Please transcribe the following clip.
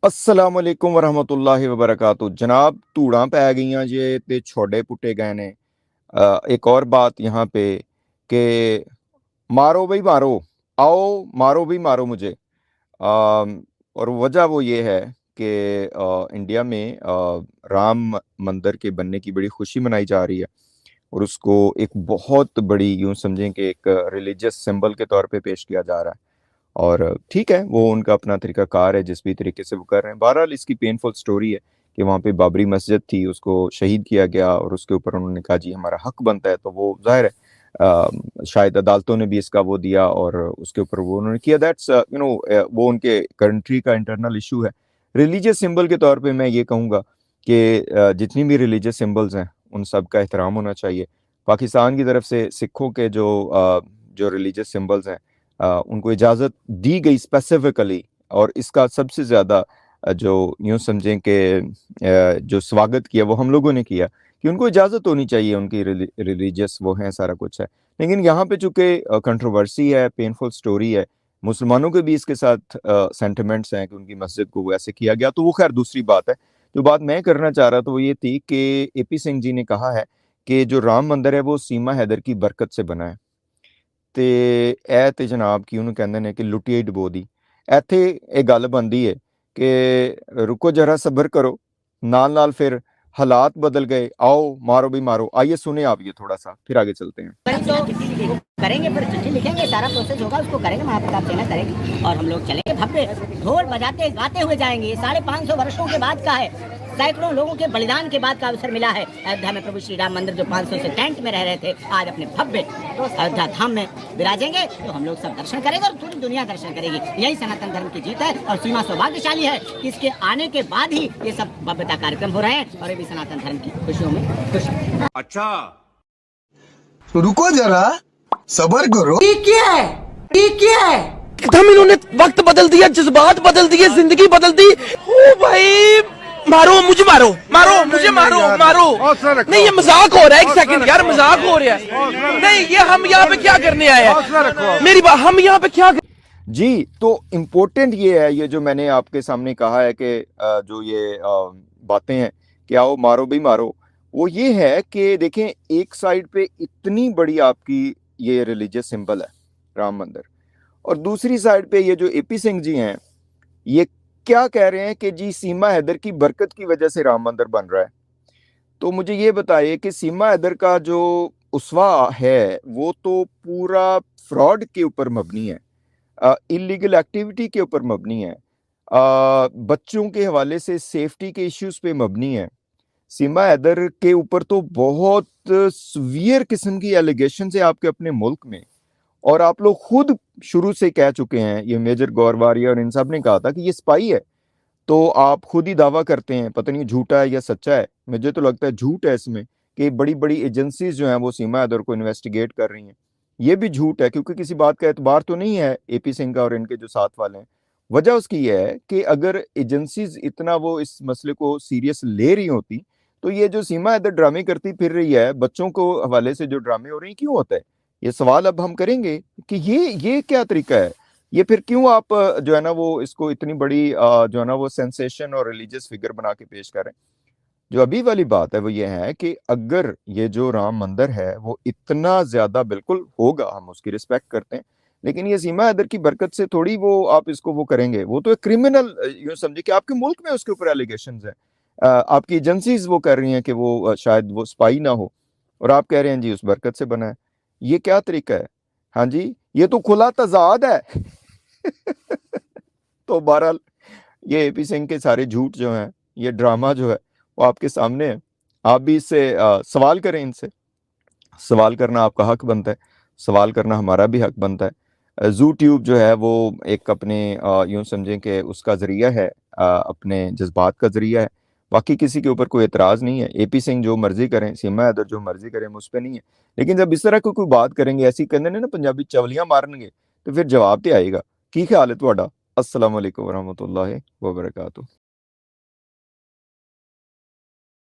अस्सलामुअलैकुम वरहमतुल्लाहि वबरकातुह। जनाब धूड़ां पै गईयां जे ते छोड़े पुट्टे गए ने। एक और बात यहाँ पे कि मारो भाई मारो, आओ मारो भी मारो मुझे। और वजह वो ये है कि इंडिया में राम मंदिर के बनने की बड़ी खुशी मनाई जा रही है और उसको एक बहुत बड़ी यूं समझें कि एक रिलीजियस सिंबल के तौर पे पेश किया जा रहा है। और ठीक है, वो उनका अपना तरीकाकार है जिस भी तरीके से वो कर रहे हैं। बहरहाल इसकी पेनफुल स्टोरी है कि वहाँ पे बाबरी मस्जिद थी, उसको शहीद किया गया और उसके ऊपर उन्होंने कहा जी हमारा हक बनता है, तो वो जाहिर है शायद अदालतों ने भी इसका वो दिया और उसके ऊपर वो उन्होंने किया। दैट्स वो उनके कंट्री का इंटरनल इशू है। रिलीजियस सिंबल के तौर पे मैं ये कहूँगा कि जितनी भी रिलीजियस सिंबल्स हैं उन सब का एहतराम होना चाहिए। पाकिस्तान की तरफ से सिखों के जो रिलीजियस सिंबल्स हैं उनको इजाज़त दी गई स्पेसिफिकली। और इसका सबसे ज़्यादा जो यूँ समझें कि जो स्वागत किया वो हम लोगों ने किया कि उनको इजाज़त होनी चाहिए, उनकी रिलीजियस वो हैं, सारा कुछ है। लेकिन यहाँ पे चूंकि कंट्रोवर्सी है, पेनफुल स्टोरी है, मुसलमानों के भी इसके साथ सेंटिमेंट्स हैं कि उनकी मस्जिद को वैसे किया गया, तो वो खैर दूसरी बात है। जो बात मैं करना चाह रहा था वो ये थी कि एपी सिंह जी ने कहा है कि जो राम मंदिर है वो सीमा हैदर की बरकत से बना है। ਤੇ ਇਹ ਤੇ ਜਨਾਬ ਕੀ ਉਹਨੂੰ ਕਹਿੰਦੇ ਨੇ ਕਿ ਲੁੱਟੀਏ ਡੁਬੋ ਦੀ। ਇੱਥੇ ਇਹ ਗੱਲ ਬਣਦੀ ਹੈ ਕਿ रुको जरा सब्र करो, नाल नाल फिर हालात बदल गए, आओ मारो भी मारो। आइए सुने आप ये थोड़ा सा, फिर आगे चलते हैं। तो करेंगे, फिर चिट्ठी लिखेंगे, सारा प्रोसेस होगा, उसको करेंगे, महाप्रताप सेना करेंगे और हम लोग चलेंगे भव्य ढोल बजाते गाते हुए जाएंगे। 550 वर्षों के बाद का है, सैकड़ों लोगों के बलिदान के बाद का अवसर मिला है। अयोध्या में प्रभु श्री राम मंदिर जो 500 से टेंट में रह रहे थे, आज अपने भव्य अयोध्या धाम में विराजेंगे। तो हम लोग सब दर्शन करेंगे और पूरी दुनिया दर्शन करेगी। यही सनातन धर्म की जीत है और सीमा सौभाग्यशाली है कि इसके आने के बाद ही ये सब भव्यता कार्यक्रम हो रहे हैं और ये भी सनातन धर्म की खुशियों में खुश है। अच्छा रुको जरा सबर करो। ठीक है, ठीक है। एकदम इन्होंने वक्त बदल दिया, जज्बात बदल दिए, जिंदगी बदल दी। ओ भाई मारो मुझे, मारो मारो मुझे, मारो मारो। नहीं ये मजाक हो रहा है, एक सेकंड यार, मजाक हो रहा है। नहीं ये हम यहाँ पे क्या करने आए हैं, मेरी बात, हम यहाँ पे क्या जी तो इम्पोर्टेंट ये है, ये जो मैंने आपके सामने कहा है कि जो ये बातें हैं कि आओ मारो भी मारो, वो ये है कि देखें एक साइड पे इतनी बड़ी आपकी ये रिलीजियस सिंबल है राम मंदिर, और दूसरी साइड पे ये जो एपी सिंह जी हैं ये क्या कह रहे हैं कि जी सीमा हैदर की बरकत की वजह से राम मंदिर बन रहा है। तो मुझे ये बताइए कि सीमा हैदर का जो उसवा है वो तो पूरा फ्रॉड के ऊपर मबनी है, इलीगल एक्टिविटी के ऊपर मबनी है, बच्चों के हवाले से सेफ्टी के इश्यूज पे मबनी है। सीमा हैदर के ऊपर तो बहुत सीवियर किस्म की एलिगेशन है आपके अपने मुल्क में, और आप लोग खुद शुरू से कह चुके हैं, ये मेजर गौरवारिया और इन सब ने कहा था कि ये स्पाई है। तो आप खुद ही दावा करते हैं, पता नहीं झूठा है या सच्चा है, मुझे तो लगता है झूठ है इसमें, कि बड़ी बड़ी एजेंसीज जो हैं वो सीमा हैदर को इन्वेस्टिगेट कर रही हैं। ये भी झूठ है क्योंकि किसी बात का एतबार तो नहीं है एपी सिंह का और इनके जो साथ वाले हैं। वजह उसकी ये है कि अगर एजेंसीज इतना वो इस मसले को सीरियस ले रही होती तो ये जो सीमा हैदर ड्रामे करती फिर रही है, बच्चों को हवाले से जो ड्रामे हो रहे हैं, क्यों होता है? ये सवाल अब हम करेंगे कि ये क्या तरीका है, ये फिर क्यों आप जो है ना वो इसको इतनी बड़ी जो है ना वो सेंसेशन और रिलीजियस फिगर बना के पेश कर रहे हैं। जो अभी वाली बात है वो ये है कि अगर ये जो राम मंदिर है वो इतना ज्यादा बिल्कुल होगा, हम उसकी रिस्पेक्ट करते हैं, लेकिन ये सीमा हैदर की बरकत से थोड़ी वो आप इसको वो करेंगे। वो तो एक क्रिमिनल, यूं समझिए कि आपके मुल्क में उसके ऊपर एलिगेशंस हैं, आपकी एजेंसीज वो कर रही हैं कि वो शायद वो स्पाई ना हो, और आप कह रहे हैं जी उस बरकत से बना है। ये क्या तरीका है? हाँ जी, ये तो खुला तजाद है। तो बहरहाल ये एपी सिंह के सारे झूठ जो हैं, ये ड्रामा जो है वो आपके सामने है। आप भी इससे सवाल करें, इनसे सवाल करना आपका हक बनता है, सवाल करना हमारा भी हक बनता है। जू ट्यूब जो है वो एक अपने यूं समझें कि उसका जरिया है, अपने जज्बात का जरिया है, बाकी किसी के ऊपर कोई एतराज़ नहीं है। एपी सिंह जो मर्जी करें, सीमा हैदर जो मर्जी करें, उस पर नहीं है। लेकिन जब इस तरह की कोई बात करेंगे, ऐसी कहने ने ना पंजाबी चवलियां मारनगे, तो फिर जवाब तो आएगा। की ख्याल है थोड़ा? अस्सलाम वालेकुम वरहमतुल्लाहि वबरकातुहू।